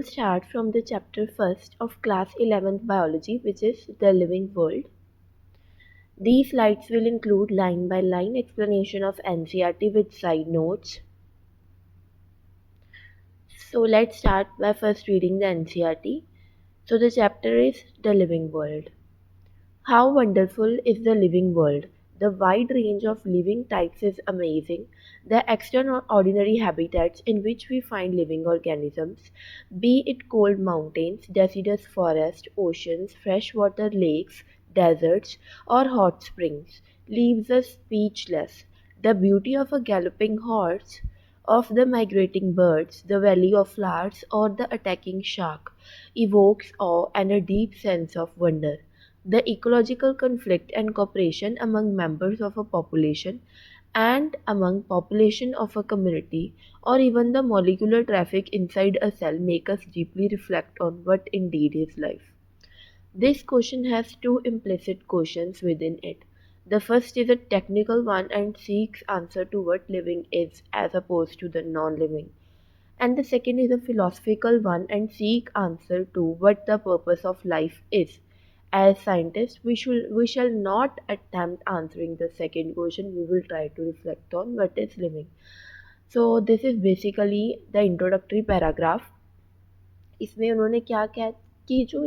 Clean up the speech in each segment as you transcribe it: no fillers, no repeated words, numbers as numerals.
will start from the chapter first of class 11th biology, which is the living world. These slides will include line by line explanation of NCERT with side notes. So let's start by first reading the NCERT. So the chapter is the living world. How wonderful is the living world? The wide range of living types is amazing. The extraordinary habitats in which we find living organisms, be it cold mountains, deciduous forests, oceans, freshwater lakes, deserts, or hot springs, leaves us speechless. The beauty of a galloping horse, of the migrating birds, the valley of flowers, or the attacking shark evokes awe and a deep sense of wonder. The ecological conflict and cooperation among members of a population and among population of a community, or even the molecular traffic inside a cell, make us deeply reflect on what indeed is life. This question has two implicit questions within it. The first is a technical one and seeks answer to what living is as opposed to the non-living. And the second is a philosophical one and seek answer to what the purpose of life is. As scientists, we shall not attempt answering the second question. We will try to reflect on what is living. So this is basically the introductory paragraph. इसमें उन्होंने क्या कहा कि जो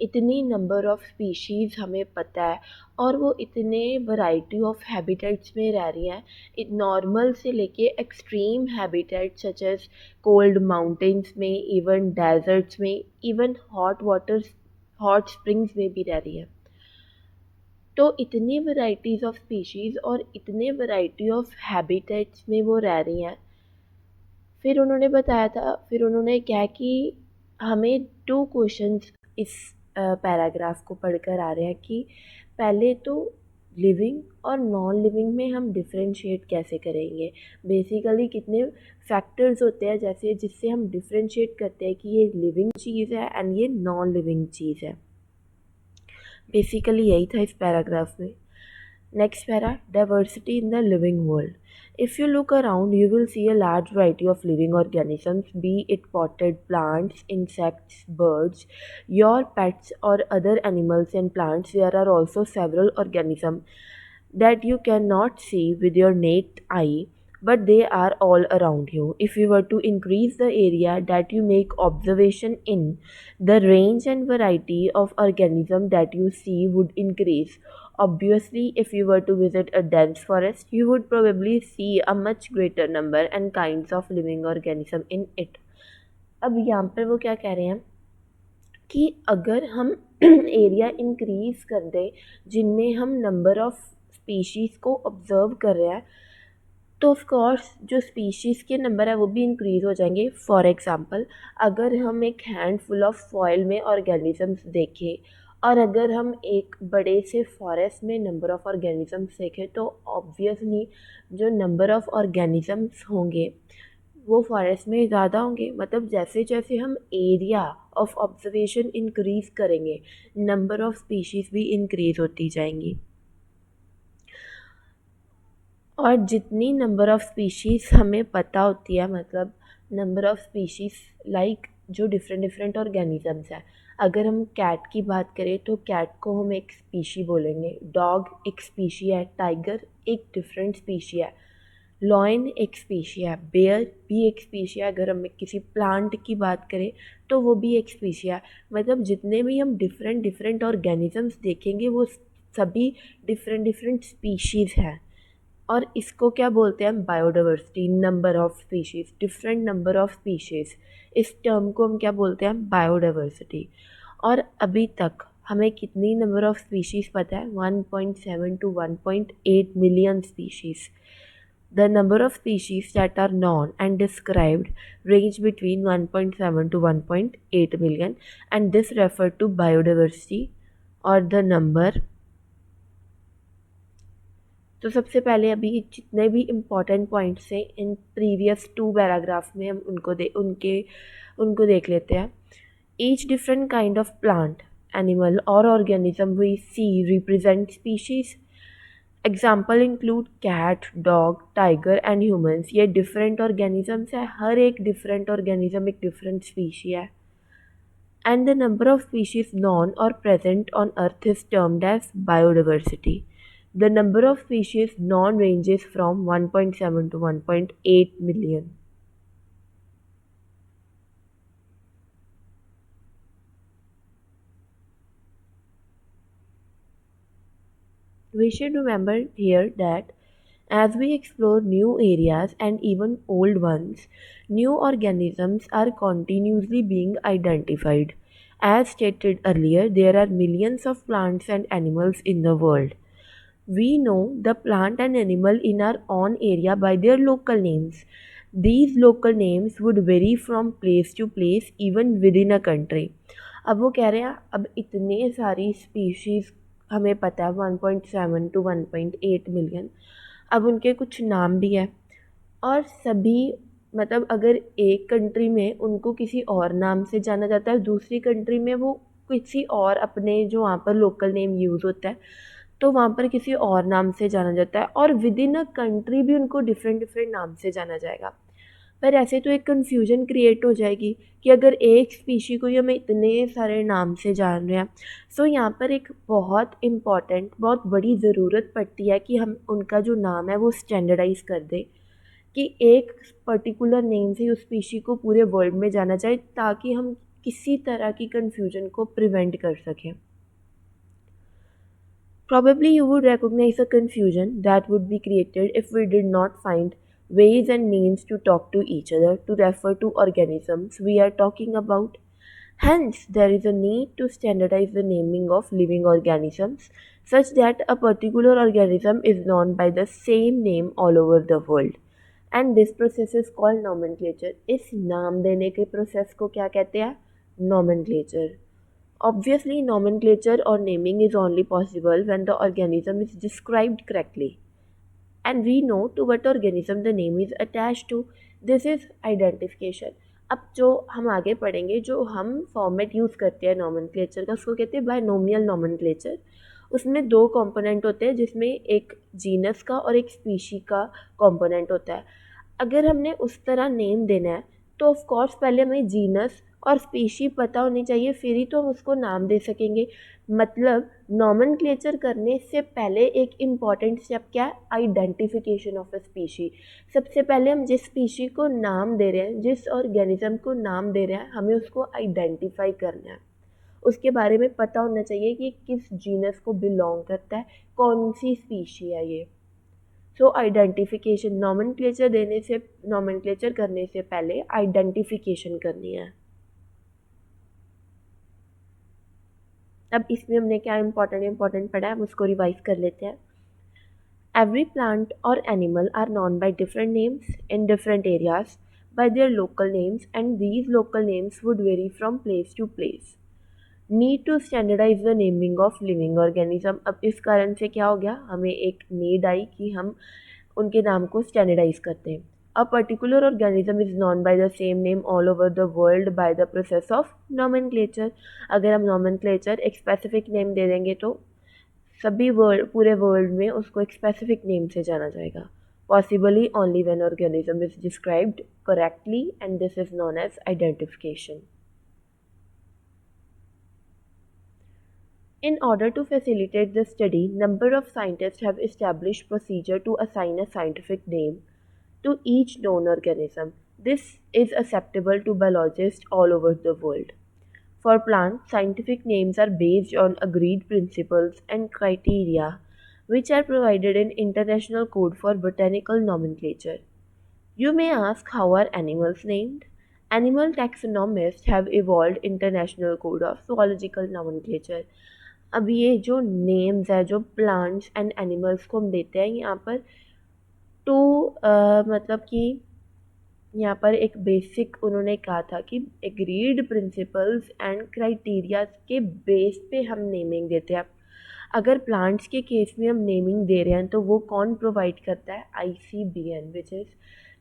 इतनी number of species हमें पता है और वो इतने वैरायटी ऑफ हैबिटेट्स में रह रही हैं, नॉर्मल से लेके extreme habitats such as cold mountains में, इवन डेजर्ट्स में, इवन हॉट स्प्रिंग्स में भी रह रही हैं. तो इतनी वैराइटीज़ ऑफ स्पीशीज़ और इतने वैरायटी ऑफ हैबिटेट्स में वो रह रही हैं. फिर उन्होंने क्या कि हमें टू क्वेश्चंस इस पैराग्राफ को पढ़कर आ रहे हैं कि पहले तो लिविंग और नॉन लिविंग में हम डिफरेंशिएट कैसे करेंगे. बेसिकली कितने फैक्टर्स होते हैं जैसे जिससे हम डिफरेंशिएट करते हैं कि ये लिविंग चीज़ है एंड ये नॉन लिविंग चीज़ है. बेसिकली यही था इस पैराग्राफ में. Next para, diversity in the living world. If you look around, you will see a large variety of living organisms, be it potted plants, insects, birds, your pets or other animals and plants. There are also several organisms that you cannot see with your naked eye, but they are all around you. If you were to increase the area that you make observation in, the range and variety of organisms that you see would increase. Obviously, if you were to visit a dense forest, you would probably see a much greater number and kinds of living organism in it. अब यहाँ पर वो क्या कह रहे हैं कि अगर हम एरिया इंक्रीज़ कर दें जिनमें हम नंबर ऑफ़ स्पीशीज़ को ऑब्ज़र्व कर रहे हैं, तो ऑफ कोर्स जो स्पीशीज़ के नंबर है वो भी इंक्रीज़ हो जाएंगे. फॉर एग्ज़ाम्पल, अगर हम एक हैंडफुल ऑफ सॉइल में ऑर्गेनिजम्स देखें और अगर हम एक बड़े से फॉरेस्ट में नंबर ऑफ़ ऑर्गेनिजम्स देखें तो ऑब्वियसली जो नंबर ऑफ़ ऑर्गेनिजम्स होंगे वो फॉरेस्ट में ज़्यादा होंगे. मतलब जैसे जैसे हम एरिया ऑफ ऑब्जर्वेशन इंक्रीज़ करेंगे, नंबर ऑफ़ स्पीशीज़ भी इंक्रीज़ होती जाएंगी. और जितनी नंबर ऑफ़ स्पीशीज़ हमें पता होती है, मतलब नंबर ऑफ़ स्पीशीज़ लाइक जो डिफरेंट ऑर्गेनिजम्स हैं. अगर हम कैट की बात करें तो कैट को हम एक स्पीशी बोलेंगे, डॉग एक स्पीशी है, टाइगर एक डिफरेंट स्पीशी है, लॉयन एक स्पीशी है, बेयर भी एक स्पीशी है. अगर हम किसी प्लांट की बात करें तो वो भी एक स्पीशी है. मतलब जितने भी हम डिफरेंट ऑर्गेनिजम्स देखेंगे वो सभी डिफरेंट स्पीशीज़ हैं. और इसको क्या बोलते हैं हम? Biodiversity, number of species, different number of species. इस टर्म को हम क्या बोलते हैं? बायोडाइवर्सिटी. और अभी तक हमें कितनी नंबर ऑफ़ स्पीशीज़ पता है? 1.7 to 1.8 million species. The number of species that are known and described range between 1.7 to 1.8 million, and this refer to biodiversity or the number. तो सबसे पहले अभी जितने भी इम्पॉर्टेंट पॉइंट्स हैं इन प्रीवियस टू पैराग्राफ में हम उनको देख लेते हैं. Each different kind of plant, animal और organism we see represent species example include cat, dog, tiger and humans. ये डिफरेंट ऑर्गेनिजम्स है, हर एक डिफरेंट ऑर्गेनिज्म एक डिफरेंट स्पीशी है। And the number of species known or present on Earth is termed as biodiversity. The number of species known ranges from 1.7 to 1.8 million. We should remember here that as we explore new areas and even old ones, new organisms are continuously being identified. As stated earlier, there are millions of plants and animals in the world. We know the plant and animal in our own area by their local names. These local names would vary from place to place even within a country. अब वो कह रहे हैं अब इतने सारी species हमें पता है 1.7 टू 1.8 मिलियन। अब उनके कुछ नाम भी हैं और सभी मतलब अगर एक कंट्री में उनको किसी और नाम से जाना जाता है, दूसरी कंट्री में वो किसी और अपने जो वहाँ पर लोकल नेम यूज़ होता है तो वहाँ पर किसी और नाम से जाना जाता है और विद इन अ कंट्री भी उनको डिफरेंट डिफरेंट नाम से जाना जाएगा। पर ऐसे तो एक कन्फ्यूजन क्रिएट हो जाएगी कि अगर एक स्पीशी को ही हमें इतने सारे नाम से जान रहे हैं। सो यहाँ पर एक बहुत इम्पॉर्टेंट बहुत बड़ी ज़रूरत पड़ती है कि हम उनका जो नाम है वो स्टैंडर्डाइज कर दें कि एक पर्टिकुलर नेम से उस स्पीशी को पूरे वर्ल्ड में जाना जाए ताकि हम किसी तरह की कन्फ्यूजन को प्रिवेंट कर सकें। Probably you would recognize a confusion that would be created if we did not find ways and means to talk to each other to refer to organisms we are talking about. Hence, there is a need to standardize the naming of living organisms such that a particular organism is known by the same name all over the world. And this process is called nomenclature. इस नाम देने के process को क्या कहते हैं? Nomenclature. Obviously, nomenclature or naming is only possible when the organism is described correctly. And we know to what organism the name is attached to. This is identification. अब जो हम आगे पढ़ेंगे जो हम फॉर्मेट यूज़ करते हैं नॉमेनक्लेचर का उसको कहते हैं बायनोमियल नॉमेनक्लेचर। उसमें दो कंपोनेंट होते हैं जिसमें एक जीनस का और एक स्पीशी का कंपोनेंट होता है। अगर हमने उस तरह नेम देना है तो ऑफ कोर्स पहले हमें जीनस और स्पीशी पता होनी चाहिए, फिर ही तो हम उसको नाम दे सकेंगे। मतलब नॉमेनक्लेचर करने से पहले एक इम्पॉर्टेंट स्टेप क्या है? Identification of a species. सबसे पहले हम जिस स्पीशी को नाम दे रहे हैं, जिस ऑर्गेनिज्म को नाम दे रहे हैं, हमें उसको आइडेंटिफाई करना है। उसके बारे में पता होना चाहिए कि किस जीनस को बिलोंग करता है, कौन सी स्पीशी है ये। सो आइडेंटिफिकेशन नॉमेनक्लेचर करने से पहले आइडेंटिफिकेशन करनी है। अब इसमें हमने क्या इंपॉर्टेंट पढ़ा है, हम उसको रिवाइज कर लेते हैं। एवरी प्लांट और animal are known by different names in different areas by their local names and these local names would vary from place to place. Need to standardise the naming of living organism. अब इस कारण से क्या हो गया, हमें एक need I कि हम उनके नाम को स्टैंडर्डाइज करते हैं। A particular organism is known by the same name all over the world by the process of nomenclature. अगर हम nomenclature एक स्पेसिफिक नेम दे देंगे तो सभी वर्ल्ड पूरे वर्ल्ड में उसको एक स्पेसिफिक नेम से जाना जाएगा। Possibly only when organism is described correctly and this is known as identification. In order to facilitate the study, number of scientists have established procedure to assign a scientific name to each known organism. This is acceptable to biologists all over the world. For plants, scientific names are based on agreed principles and criteria which are provided in International Code for Botanical Nomenclature. You may ask, how are animals named? Animal taxonomists have evolved International Code of Zoological Nomenclature. अब ये जो names है जो plants and animals को हम देते हैं यहाँ पर टू मतलब कि यहाँ पर एक बेसिक उन्होंने कहा था कि एग्रीड प्रिंसिपल्स एंड क्राइटेरिया के बेस पे हम नेमिंग देते हैं। अगर प्लांट्स के केस में हम नेमिंग दे रहे हैं तो वो कौन प्रोवाइड करता है? ICBN which is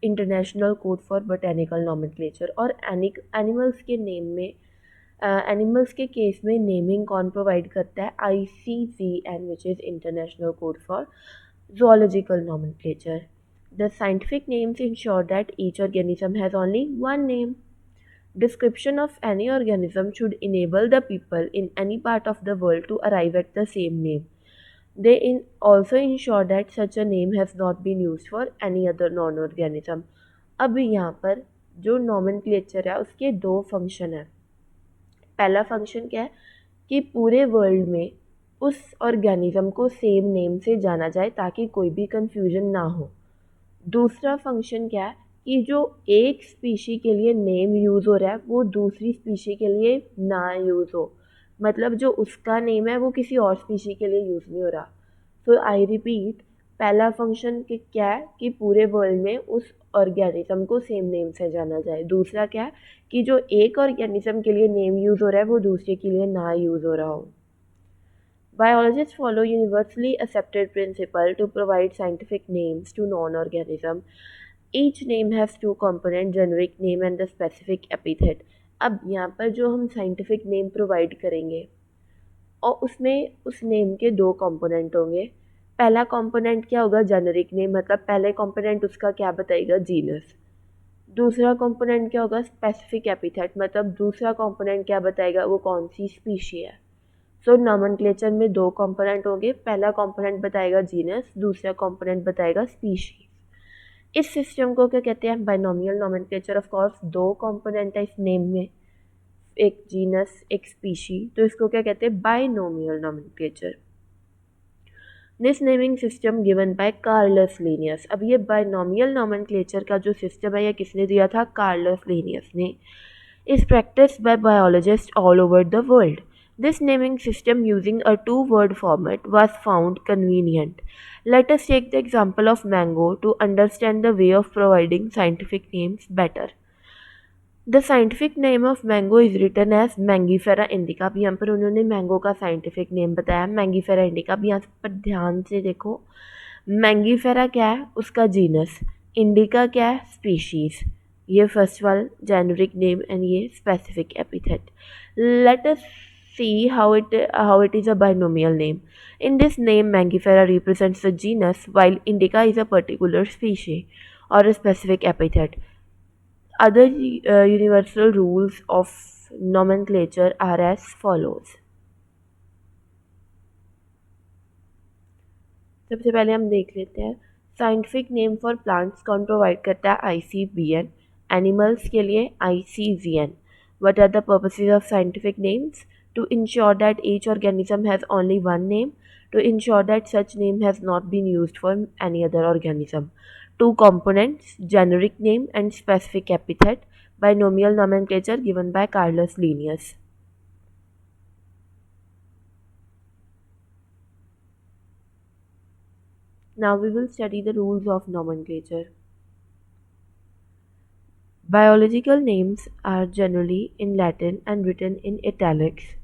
international code for botanical nomenclature. और एनिमल्स के नेम में एनिमल्स के केस में नेमिंग कौन प्रोवाइड करता है? ICCN which is international code for Zoological nomenclature. The scientific names ensure that each organism has only one name. Description of any organism should enable the people in any part of the world to arrive at the same name. They also ensure that such a name has not been used for any other non-organism. अब यहाँ पर जो nomenclature है उसके दो function है. पहला function क्या है कि पूरे वर्ल्ड में उस ऑर्गेनिज्म को सेम नेम से जाना जाए ताकि कोई भी कंफ्यूजन ना हो. दूसरा फंक्शन क्या है कि जो एक स्पीशी के लिए नेम यूज़ हो रहा है वो दूसरी स्पीशी के लिए ना यूज़ हो. मतलब जो उसका नेम है वो किसी और स्पीशी के लिए यूज़ नहीं हो रहा. सो आई रिपीट, पहला फंक्शन क्या है कि पूरे वर्ल्ड में उस ऑर्गेनिज्म को सेम नेम से जाना जाए. दूसरा क्या है कि जो एक ऑर्गेनिज्म के लिए नेम यूज़ हो रहा है वो दूसरे के लिए ना यूज़ हो रहा हो. Biologists follow universally accepted principle to provide scientific names to non-organism. Each name has two components, generic name and the specific epithet. अब यहाँ पर जो हम साइंटिफिक नेम प्रोवाइड करेंगे और उसमें उस नेम के दो कंपोनेंट होंगे. पहला कंपोनेंट क्या होगा, जेनेरिक नेम, मतलब पहले कंपोनेंट उसका क्या बताएगा, जीनस. दूसरा कंपोनेंट क्या होगा, स्पेसिफिक एपिथेट, मतलब दूसरा कंपोनेंट क्या बताएगा वो कौन सी स्पीशी है. सो नॉमेनक्लेचर में दो कंपोनेंट होंगे. पहला कंपोनेंट बताएगा जीनस, दूसरा कंपोनेंट बताएगा स्पीशीज. इस सिस्टम को क्या कहते हैं, बाइनोमियल नॉमेनक्लेचर. ऑफ कोर्स दो कंपोनेंट है इस नेम में, एक जीनस एक स्पीशी, तो इसको क्या कहते हैं, binomial nomenclature. This naming system given by Carolus Linnaeus. अब ये बाइनोमियल नॉमेनक्लेचर का जो सिस्टम है ये किसने दिया था, कार्लस लिनियस ने. Is practised by biologist all over the world. This naming system using a two-word format was found convenient. Let us take the example of mango to understand the way of providing scientific names better. The scientific name of mango is written as Mangifera indica. अब यहाँ पर उन्होंने mango का scientific name बताया Mangifera indica. अब यहाँ पर ध्यान से देखो, मैंगीफेरा क्या है, उसका जीनस. इंडिका क्या है, स्पीशीज. ये फर्स्ट वाला जेनेरिक नेम एंड ये specific epithet. Let us see how it is a binomial name. In this name, Mangifera represents the genus, while Indica is a particular species or a specific epithet. Other universal rules of nomenclature are as follows. सबसे पहले हम देख लेते हैं scientific name for plants कौन provide करता है, ICBN. Animals के लिए ICZN. What are the purposes of scientific names? To ensure that each organism has only one name, to ensure that such name has not been used for any other organism. Two components, generic name and specific epithet, binomial nomenclature given by Carolus Linnaeus. Now we will study the rules of nomenclature. Biological names are generally in Latin and written in italics.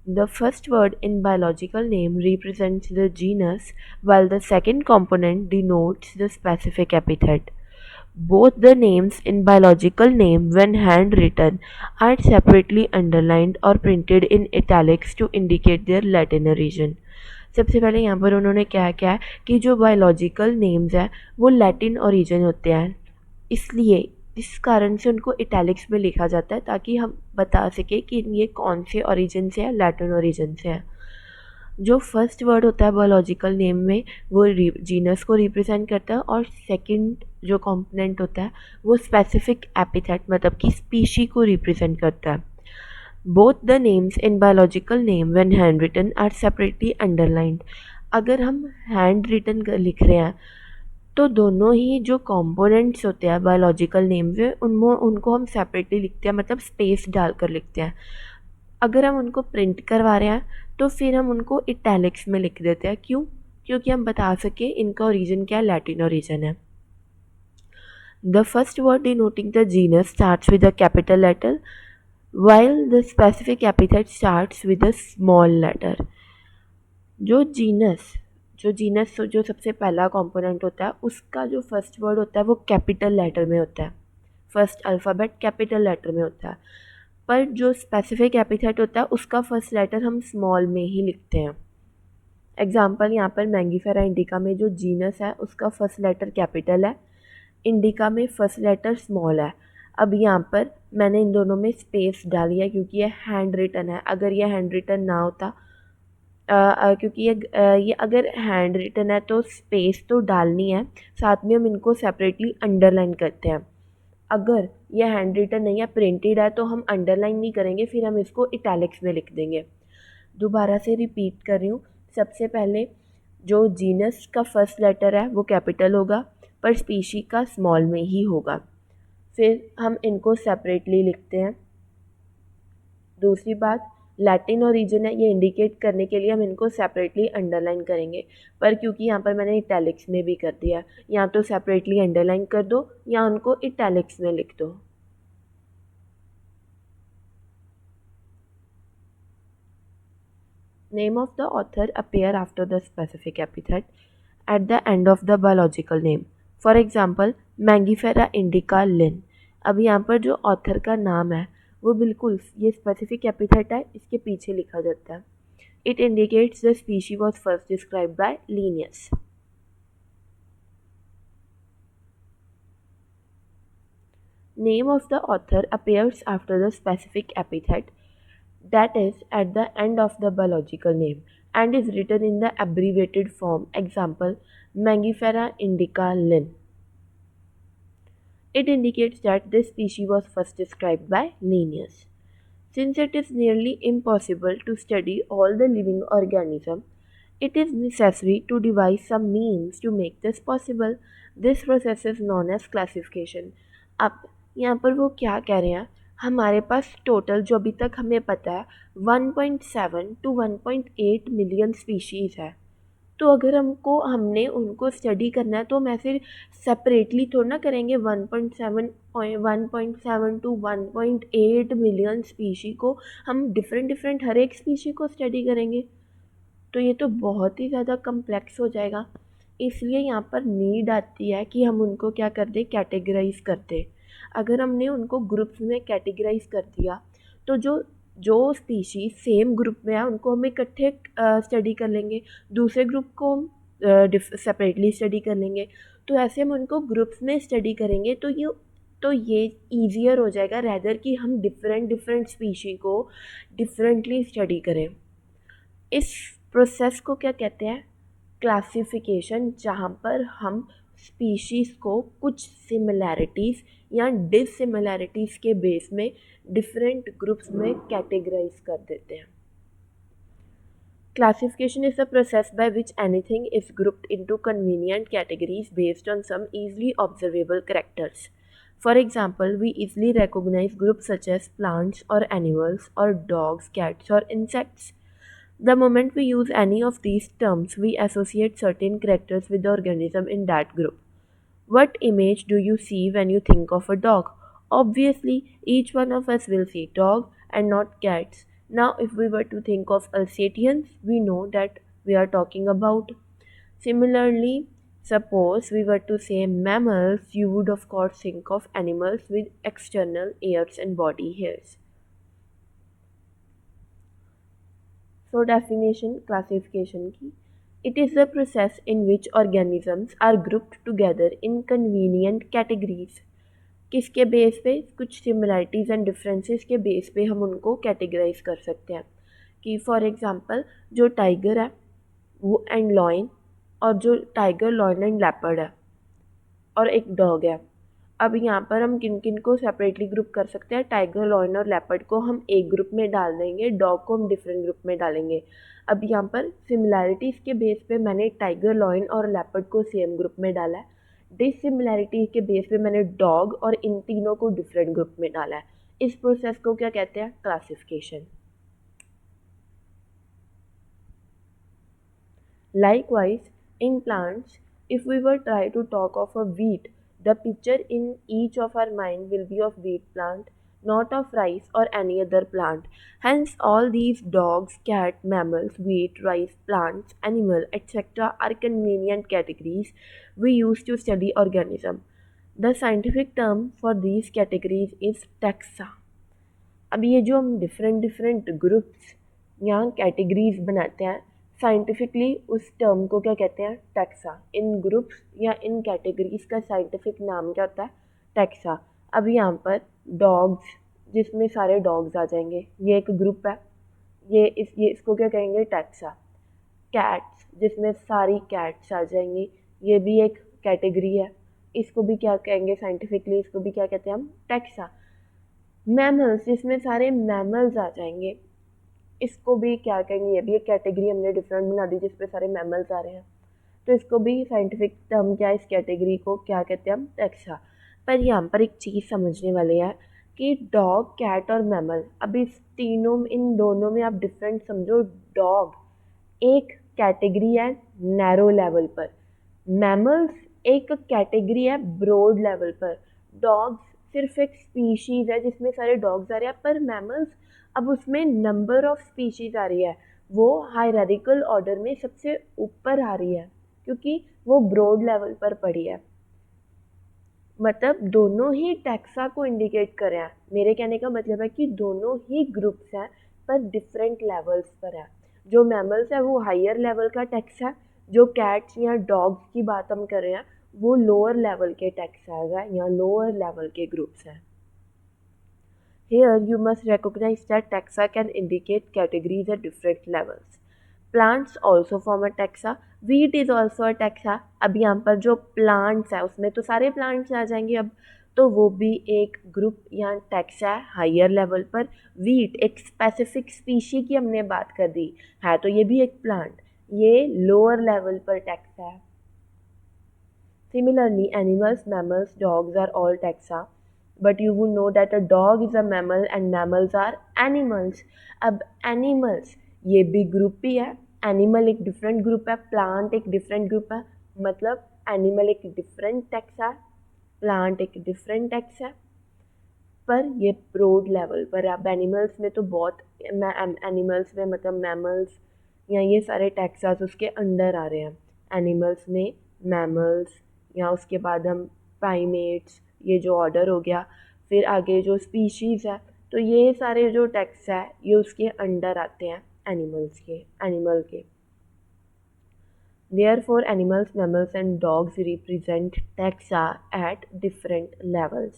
The first word in biological name represents the genus, while the second component denotes the specific epithet. Both the names in biological name, when handwritten, are separately underlined or printed in italics to indicate their Latin origin. सबसे पहले यहाँ पर उन्होंने क्या क्या है कि जो बायोलॉजिकल नेम्स हैं वो लैटिन ओरिजिन होते हैं, इसलिए इस कारण से उनको इटैलिक्स में लिखा जाता है ताकि हम बता सकें कि ये कौन से ओरिजिन से है, लैटिन ओरिजिन से है. जो फर्स्ट वर्ड होता है बायोलॉजिकल नेम में वो जीनस को रिप्रेजेंट करता है और सेकंड जो कंपोनेंट होता है वो स्पेसिफिक एपिथेट मतलब कि स्पीशी को रिप्रेजेंट करता है. Both the names in biological name when hand written are separately underlined. अगर हम हैंड रिटन लिख रहे हैं तो दोनों ही जो कंपोनेंट्स होते हैं बायोलॉजिकल नेम में उनको हम सेपरेटली लिखते हैं, मतलब स्पेस डालकर लिखते हैं. अगर हम उनको प्रिंट करवा रहे हैं तो फिर हम उनको इटैलिक्स में लिख देते हैं. क्यों? क्योंकि हम बता सकें इनका ओरिजिन क्या है, लैटिन ओरिजिन है. The first word denoting the genus starts with a capital letter while the specific epithet starts with a small letter. जो जीनस जो सबसे पहला कंपोनेंट होता है उसका जो फर्स्ट वर्ड होता है वो कैपिटल लेटर में होता है, फर्स्ट अल्फ़ाबेट कैपिटल लेटर में होता है. पर जो स्पेसिफिक एपिथेट होता है उसका फर्स्ट लेटर हम स्मॉल में ही लिखते हैं. एग्जाम्पल यहाँ पर मैंगीफेरा इंडिका में जो जीनस है उसका फर्स्ट लेटर कैपिटल है, इंडिका में फर्स्ट लेटर स्मॉल है। अब यहाँ पर मैंने इन दोनों में स्पेस डाली है क्योंकि ये हैंड रिटन है। अगर ये हैंड रिटन ना होता क्योंकि ये अगर हैंड रिटन है तो स्पेस तो डालनी है, साथ में हम इनको सेपरेटली अंडरलाइन करते हैं। अगर ये हैंड रिटन नहीं है, प्रिंटेड है, तो हम अंडरलाइन नहीं करेंगे, फिर हम इसको इटैलिक्स में लिख देंगे। दोबारा से रिपीट कर रही हूँ। सबसे पहले जो जीनस का फर्स्ट लेटर है वो कैपिटल होगा, पर स्पीशी का स्मॉल में ही होगा। फिर हम इनको सेपरेटली लिखते हैं। दूसरी बात, लैटिन और रीजन है, ये इंडिकेट करने के लिए हम इनको सेपरेटली अंडरलाइन करेंगे, पर क्योंकि यहाँ पर मैंने इटैलिक्स में भी कर दिया, या तो सेपरेटली अंडरलाइन कर दो या उनको इटैलिक्स में लिख दो। Name of the author appear after the specific epithet at the end of the biological name. For example, Mangifera indica Linn. अब यहाँ पर जो ऑथर का नाम है वो बिल्कुल ये स्पेसिफिक एपिथेट है, इसके पीछे लिखा जाता है। It indicates the species was first described by Linnaeus. Name of the author appears after the specific epithet, that is at the end of the biological name, and is written in the abbreviated form. Example, Mangifera indica Linn. It indicates that this species was first described by Linnaeus. Since it is nearly impossible to study all the living organisms, it is necessary to devise some means to make this possible. This process is known as classification. अब यहाँ पर वो क्या कह रहे हैं, हमारे पास total जो अभी तक हमें पता है 1.7 टू 1.8 मिलियन स्पीशीज़ है। तो अगर हमने उनको स्टडी करना है तो हम ऐसे सेपरेटली थोड़ा ना करेंगे। 1.7 टू 1.8 मिलियन स्पीशी को हम डिफरेंट हर एक स्पीशी को स्टडी करेंगे, तो ये तो बहुत ही ज़्यादा कम्प्लेक्स हो जाएगा। इसलिए यहाँ पर नीड आती है कि हम उनको क्या कर दें, कैटेगराइज कर दें। अगर हमने उनको ग्रुप्स में कैटेगराइज कर दिया तो जो जो स्पीशीज सेम ग्रुप में है उनको हम इकट्ठे स्टडी कर लेंगे, दूसरे ग्रुप को हम सेपरेटली स्टडी कर लेंगे। तो ऐसे हम उनको ग्रुप्स में स्टडी करेंगे तो ये ईजियर हो जाएगा रैदर कि हम डिफरेंट स्पीशी को डिफरेंटली स्टडी करें। इस प्रोसेस को क्या कहते हैं, क्लासिफिकेशन, जहाँ पर हम स्पीशीज़ को कुछ सिमिलैरिटीज़ या डिससिमिलैरिटीज़ के बेस में डिफरेंट ग्रुप्स में कैटेगराइज कर देते हैं। Classification is the process by which anything is grouped into convenient categories based on some easily observable characters. For example, we easily recognize groups such as plants or animals or dogs, cats or insects. The moment we use any of these terms, we associate certain characters with the organism in that group. What image do you see when you think of a dog? Obviously, each one of us will see dog and not cats. Now, if we were to think of Alsatians, we know that we are talking about. Similarly, suppose we were to say mammals, you would of course think of animals with external ears and body hairs. So definition classification की, it is the process in which organisms are grouped together in convenient categories. किसके base पे, कुछ similarities and differences के base पे हम उनको categorise कर सकते हैं। कि फॉर एग्जांपल जो टाइगर है वो एंड लॉयन, और जो टाइगर लॉयन एंड लेपर्ड है, और एक डॉग है। अब यहाँ पर हम किन किन को सेपरेटली ग्रुप कर सकते हैं, टाइगर लॉयन और लेपर्ड को हम एक ग्रुप में डाल देंगे, डॉग को हम डिफरेंट ग्रुप में डालेंगे। अब यहाँ पर सिमिलैरिटीज़ के बेस पे मैंने टाइगर लॉयन और लेपर्ड को सेम ग्रुप में डाला है, डिससिमिलैरिटी के बेस पे मैंने डॉग और इन तीनों को डिफरेंट ग्रुप में डाला है। इस प्रोसेस को क्या कहते हैं, classification. Likewise, in plants, if we were try to talk of a wheat, the picture in each of our mind will be of wheat plant, not of rice or any other plant. Hence, all these dogs, cat, mammals, wheat, rice, plants, animal, etc. are convenient categories we use to study organism. The scientific term for these categories is taxa. अब ये जो हम different groups या categories बनाते हैं, scientifically उस term को क्या कहते हैं? टैक्सा। इन ग्रुप्स या इन कैटेगरीज का साइंटिफिक नाम क्या होता है? टैक्सा। अब यहाँ पर डॉग्स, जिसमें सारे डॉग्स आ जाएंगे, ये एक ग्रुप है, ये इसको क्या कहेंगे? टैक्सा। कैट्स, जिसमें सारी कैट्स आ जाएंगी, ये भी एक कैटेगरी है, इसको भी क्या कहेंगे साइंटिफिकली? इसको भी क्या कहते हैं हम? टैक्सा। मैमल्स, जिसमें सारे मैमल्स आ जाएंगे, इसको भी क्या कहेंगे? ये भी एक कैटेगरी हमने डिफरेंट बना दी जिसपे सारे मैमल्स आ रहे हैं, तो इसको भी साइंटिफिक टर्म क्या है? इस कैटेगरी को क्या कहते हैं हम? टैक्सा। पर यहाँ पर एक चीज़ समझने वाली है कि डॉग, कैट और मैमल, अब इस तीनों, इन दोनों में आप डिफरेंट समझो। डॉग एक कैटेगरी है नैरो लेवल पर, मैमल्स एक कैटेगरी है ब्रॉड लेवल पर। डॉग्स सिर्फ एक स्पीशीज़ है जिसमें सारे डॉग्स आ रहे हैं, पर मैमल्स अब उसमें नंबर ऑफ स्पीशीज़ आ रही है, वो हायरार्किकल ऑर्डर में सबसे ऊपर आ रही है क्योंकि वो ब्रॉड लेवल पर पड़ी है। मतलब दोनों ही टैक्सा को इंडिकेट कर रहे हैं। मेरे कहने का मतलब है कि दोनों ही ग्रुप्स हैं पर डिफरेंट लेवल्स पर है। जो मैमल्स है वो हायर लेवल का टैक्स है, जो कैट्स या डॉग्स की बात हम कर रहे हैं वो लोअर लेवल के टैक्साज है या लोअर लेवल के ग्रुप्स हैं। Here you must recognize that taxa can indicate categories at different levels. Plants also form a taxa. Wheat is also a taxa. अब यहाँ पर जो plants है उसमें तो सारे plants आ जाएंगे अब, तो वो भी एक ग्रुप या टैक्सा है हायर लेवल पर। वीट एक स्पेसिफिक स्पीशी की हमने बात कर दी है, तो ये भी एक प्लांट, ये लोअर लेवल पर टैक्सा है। Similarly, animals, mammals, dogs are all taxa. But you would know that a dog is a mammal and mammals are animals. अब animals ये भी ग्रुप ही है, एनिमल एक डिफरेंट ग्रुप है, प्लांट एक डिफरेंट ग्रुप है, मतलब एनिमल एक डिफरेंट टैक्स है, प्लांट एक डिफरेंट टैक्स है, पर ये ब्रॉड लेवल पर है। अब एनिमल्स में तो बहुत, एनिमल्स में मतलब मैमल्स या ये सारे टैक्सास उसके अंडर आ रहे हैं। एनिमल्स में मैमल्स, या उसके बाद हम प्राइमेट्स, ये जो ऑर्डर हो गया, फिर आगे जो स्पीशीज़ है, तो ये सारे जो टैक्स है ये उसके अंडर आते हैं एनिमल्स के, एनिमल के। Therefore, animals, mammals and dogs represent taxa at different levels.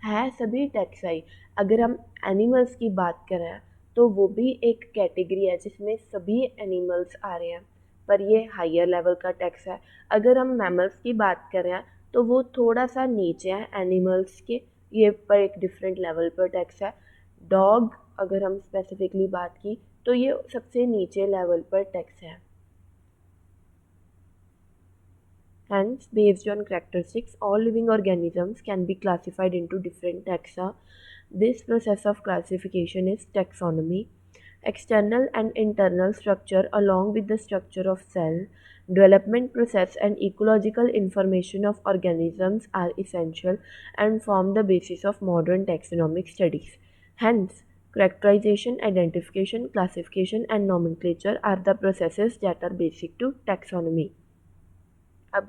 है सभी टैक्साई। अगर हम एनिमल्स की बात करें तो वो भी एक कैटेगरी है जिसमें सभी एनिमल्स आ रहे हैं, पर ये हायर लेवल का टैक्स है। अगर हम मैमल्स की बात करें तो वो थोड़ा सा नीचे है एनिमल्स के, ये पर एक डिफरेंट लेवल पर टैक्स है। डॉग अगर हम स्पेसिफिकली बात की तो ये सबसे नीचे लेवल पर टैक्स है। Hence, based on characteristics, all living organisms can be classified into different taxa. This process of classification is taxonomy. External and internal structure along with the structure of cell, development process and ecological information of organisms are essential and form the basis of modern taxonomic studies. Hence, characterization, identification, classification and nomenclature are the processes that are basic to taxonomy. अब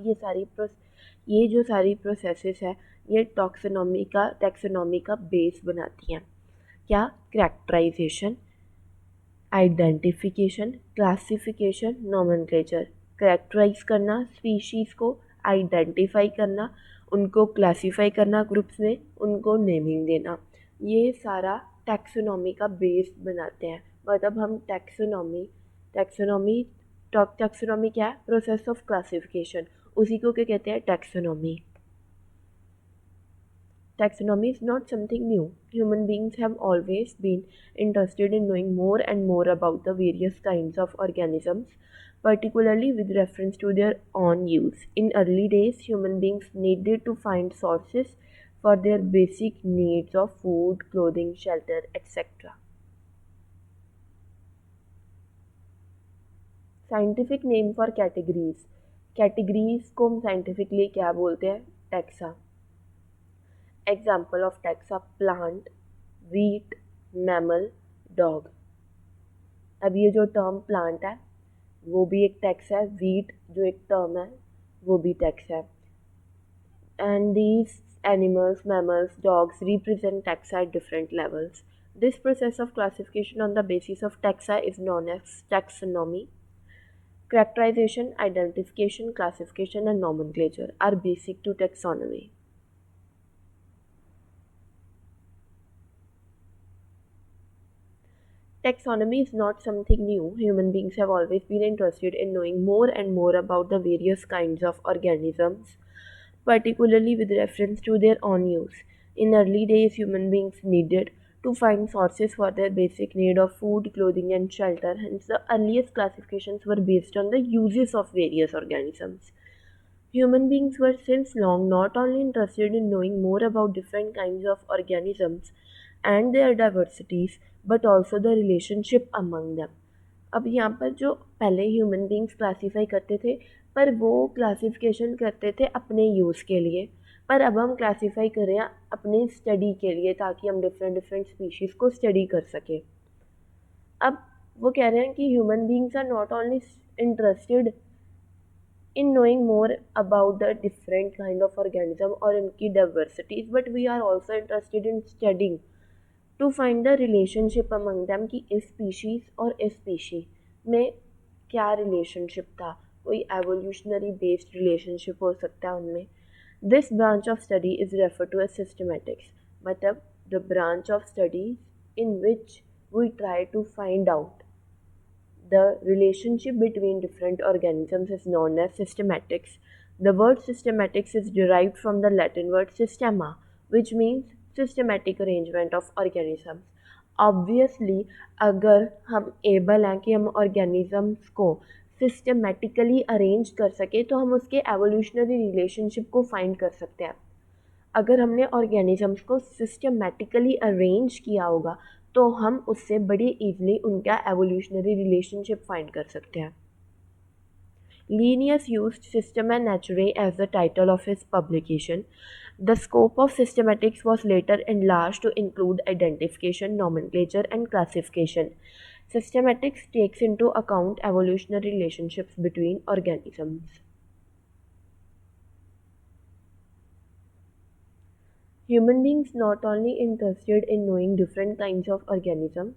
ये जो सारी processes है ये taxonomy का base बनाती हैं। क्या? Characterisation, identification, classification, nomenclature. Characterise करना स्पीशीज़ को, आइडेंटिफाई करना, उनको क्लासीफाई करना ग्रुप्स में, उनको नेमिंग देना, ये सारा टैक्सोनॉमी का बेस बनाते हैं। मतलब हम टैक्सोनॉमी टैक्सोनॉमी क्या है? प्रोसेस ऑफ क्लासिफिकेशन, उसी को क्या कहते हैं? Taxonomy. Taxonomy is not something new. Human beings have always been interested in knowing more and more about the various kinds of organisms, particularly with reference to their own use. In early days, human beings needed to find sources for their basic needs of food, clothing, shelter, etc. Scientific name for categories, categories को हम scientifically क्या बोलते हैं? Taxa. Example of taxa: plant, wheat, mammal, dog. अब ये जो term plant है वो भी एक टैक्स है, वीट जो एक टर्म है वो भी टैक्स है। And these animals, mammals, dogs represent taxa at different levels. This process of classification on the basis of taxa is known as taxonomy. Characterization, identification, classification, and nomenclature are basic to taxonomy. Taxonomy is not something new. Human beings have always been interested in knowing more and more about the various kinds of organisms, particularly with reference to their own use. In early days, human beings needed to find sources for their basic need of food, clothing, and shelter. Hence, the earliest classifications were based on the uses of various organisms. Human beings were since long not only interested in knowing more about different kinds of organisms and their diversities, but also the relationship among them. अब यहाँ पर जो पहले human beings classify करते थे, पर वो classification करते थे अपने यूज़ के लिए, पर अब हम क्लासीफाई कर रहे हैं अपने स्टडी के लिए, ताकि हम डिफरेंट डिफरेंट स्पीशीज़ को स्टडी कर सकें. अब वो कह रहे हैं कि human beings are not only interested in knowing more about the different kind of organism or inki diversities, but we are also interested in studying to find the relationship among them कि इस species और इस species में क्या relationship था, कोई evolutionary based relationship हो सकता है उनमें. This branch of study is referred to as systematics, मतलब the branch of studies in which we try to find out the relationship between different organisms is known as systematics. The word systematics is derived from the Latin word systema, which means systematic arrangement of organisms. Obviously, अगर हम able हैं कि हम organisms को systematically arrange कर सके, तो हम उसके evolutionary relationship को find कर सकते हैं. अगर हमने ऑर्गेनिजम्स को सिस्टमेटिकली अरेंज किया होगा, तो हम उससे बड़ी ईजली उनका एवोल्यूशनरी रिलेशनशिप फाइंड कर सकते हैं. Linnaeus used Systema Naturae as the title of his publication. The scope of systematics was later enlarged to include identification, nomenclature, and classification. Systematics takes into account evolutionary relationships between organisms. Human beings not only interested in knowing different kinds of organisms,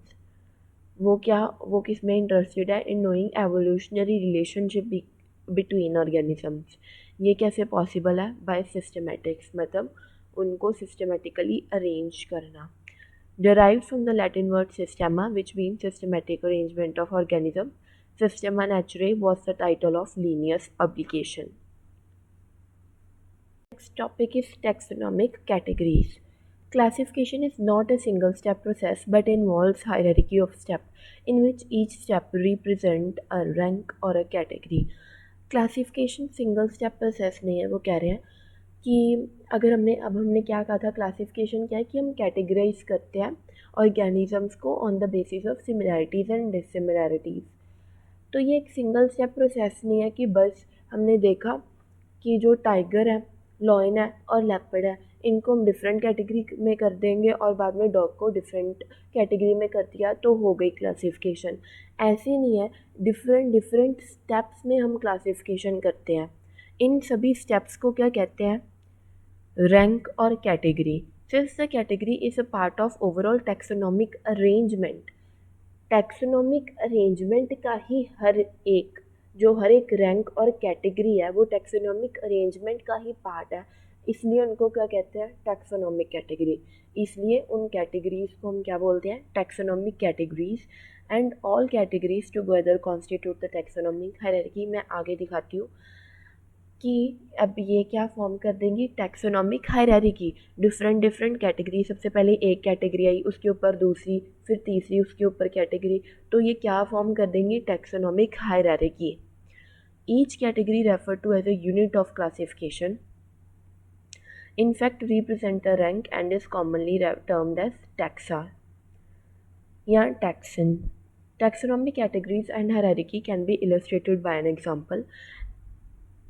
वो किस में interested है, in knowing evolutionary relationship between organisms. ये कैसे possible है? Bye systematics, मतलब उनको systematically arrange करना. Derived from the Latin word systema, which means systematic arrangement of organism, Systema Naturae was the title of Linnaeus' publication. Next topic is taxonomic categories. Classification is not a single step process but involves hierarchy of steps in which each step represent a rank or a category. Classification single step process नहीं है. वो कह रहे हैं कि अगर हमने क्या कहा था, क्लासिफिकेशन क्या है कि हम कैटेगराइज करते हैं ऑर्गेनिजम्स को on the basis of similarities and dissimilarities. तो ये एक सिंगल स्टेप प्रोसेस नहीं है कि बस हमने देखा कि जो टाइगर है, लॉयन है और लेपर्ड है, इनको हम डिफरेंट कैटेगरी में कर देंगे और बाद में डॉग को डिफरेंट कैटेगरी में कर दिया तो हो गई क्लासिफिकेशन. ऐसे नहीं है, डिफरेंट स्टेप्स में हम क्लासिफिकेशन करते हैं. इन सभी स्टेप्स को क्या कहते हैं? रैंक और category. Since the category is a part of overall taxonomic arrangement, taxonomic arrangement का ही हर एक रैंक और कैटेगरी है, वो टैक्सोनॉमिक अरेंजमेंट का ही पार्ट है. इसलिए उनको क्या कहते हैं? Taxonomic category. इसलिए उन कैटेगरीज को हम क्या बोलते हैं? Taxonomic categories. And all categories together constitute the taxonomic hierarchy. मैं आगे दिखाती हूँ कि अब ये क्या फॉर्म कर देंगी? Taxonomic hierarchy. डिफरेंट कैटेगरी, सबसे पहले एक कैटेगरी आई, उसके ऊपर दूसरी, फिर तीसरी, उसके ऊपर कैटेगरी, तो ये क्या फॉर्म कर देंगी? Taxonomic hierarchy. Each category refer to as a unit of classification, in fact represent a rank and is commonly termed as taxa या taxon. Taxonomic categories and hierarchy can be illustrated by an example.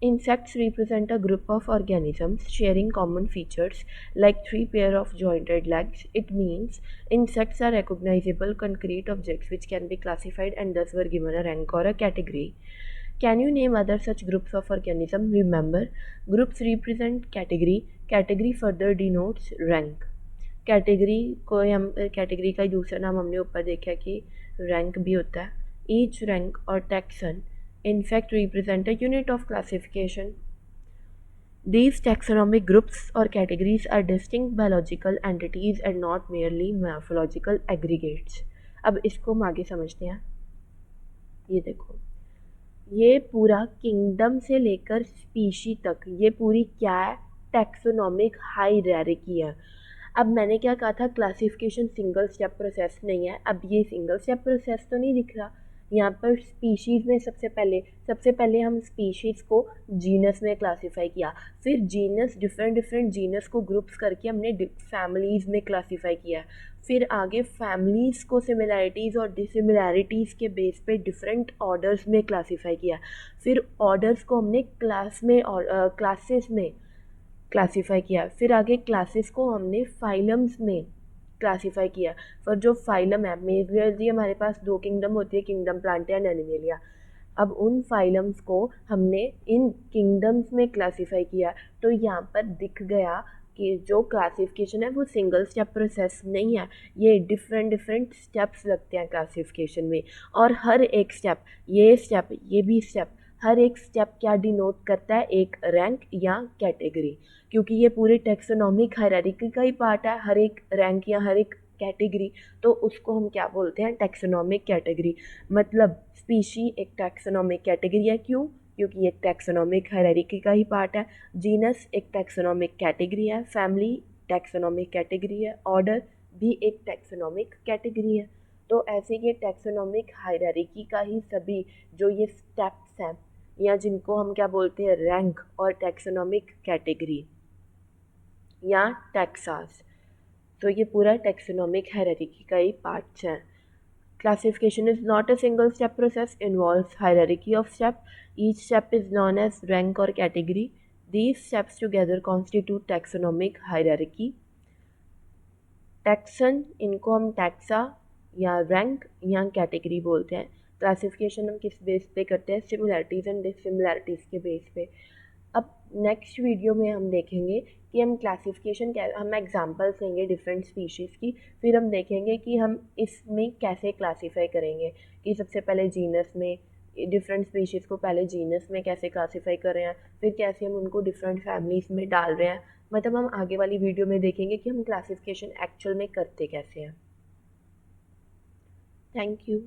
Insects represent a group of organisms sharing common features like three pair of jointed legs. It means insects are recognizable concrete objects which can be classified and thus were given a rank or a category. Can you name other such groups of organisms? Remember, groups represent category. Category further denotes rank. Category का दूसरा नाम हमने ऊपर देखा कि rank भी होता है. ईच रैंक और taxon in fact represent a unit of classification. These taxonomic groups or categories are distinct biological entities and not merely morphological aggregates. अब इसको हम आगे समझते हैं. ये देखो, ये पूरा किंगडम से लेकर स्पीशी तक ये पूरी क्या है, टैक्सोनॉमिक हायरार्की है. अब मैंने क्या कहा था, क्लासिफिकेशन सिंगल स्टेप प्रोसेस नहीं है. अब ये सिंगल स्टेप प्रोसेस तो नहीं दिख रहा यहाँ पर. स्पीशीज़ में सबसे पहले हम स्पीशीज़ को जीनस में क्लासीफाई किया, फिर जीनस डिफरेंट जीनस को ग्रुप्स करके हमने फैमिलीज़ में क्लासीफाई किया, फिर आगे फैमिलीज़ को सिमिलैरिटीज़ और डिसिमिलैरिटीज़ के बेस पे डिफरेंट ऑर्डर्स में क्लासीफाई किया, फिर ऑर्डर्स को हमने क्लासेस में क्लासीफाई किया, फिर आगे क्लासेस को हमने फाइलम्स में क्लासीफाई किया. और जो फाइलम है, मेजरली हमारे पास 2 किंगडम होती है, किंगडम प्लांटा एंड एनिमेलिया. अब उन फाइलम्स को हमने इन किंगडम्स में क्लासीफाई किया. तो यहाँ पर दिख गया कि जो क्लासिफिकेशन है वो सिंगल स्टेप प्रोसेस नहीं है, ये डिफरेंट स्टेप्स लगते हैं क्लासिफिकेशन में. और हर एक स्टेप, ये भी स्टेप, हर एक स्टेप क्या डिनोट करता है, एक रैंक या कैटेगरी. क्योंकि ये पूरे टैक्सोनॉमिक हायरार्की का ही पार्ट है, हर एक रैंक या हर एक कैटेगरी, तो उसको हम क्या बोलते हैं, टैक्सोनॉमिक कैटेगरी. मतलब स्पीशी एक टैक्सोनॉमिक कैटेगरी है. क्यों? क्योंकि एक टैक्सोनॉमिक हायरार्की का ही पार्ट है. जीनस एक टैक्सोनॉमिक कैटेगरी है, फैमिली टैक्सोनॉमिक कैटेगरी है, ऑर्डर भी एक टैक्सोनॉमिक कैटेगरी है. तो ऐसे ये टैक्सोनॉमिक हायरार्की का ही सभी जो ये स्टेप्स हैं, या जिनको हम क्या बोलते हैं, रैंक और टैक्सोनॉमिक कैटेगरी या टैक्सास, तो ये पूरा टैक्सोनॉमिक हायरार्की का ही पार्ट्स हैं. Classification is not a single step process, involves hierarchy of step. Each step is known as rank or category. These steps together constitute taxonomic hierarchy. Taxon, इनको हम taxa या rank या category बोलते हैं. Classification हम किस base पे करते हैं, सिमिलैरिटीज़ एंड डिसिमिलैरिटीज़ के बेस पे. अब नेक्स्ट वीडियो में हम देखेंगे कि हम क्लासिफिकेशन हम एग्जांपल्स लेंगे डिफरेंट स्पीशीज़ की, फिर हम देखेंगे कि हम इसमें कैसे क्लासीफाई करेंगे. कि सबसे पहले जीनस में डिफरेंट स्पीशीज़ को पहले जीनस में कैसे क्लासीफाई कर रहे हैं, फिर कैसे हम उनको डिफरेंट फैमिलीज़ में डाल रहे हैं. मतलब हम आगे वाली वीडियो में देखेंगे कि हम क्लासिफिकेशन एक्चुअल में करते कैसे हैं. Thank you.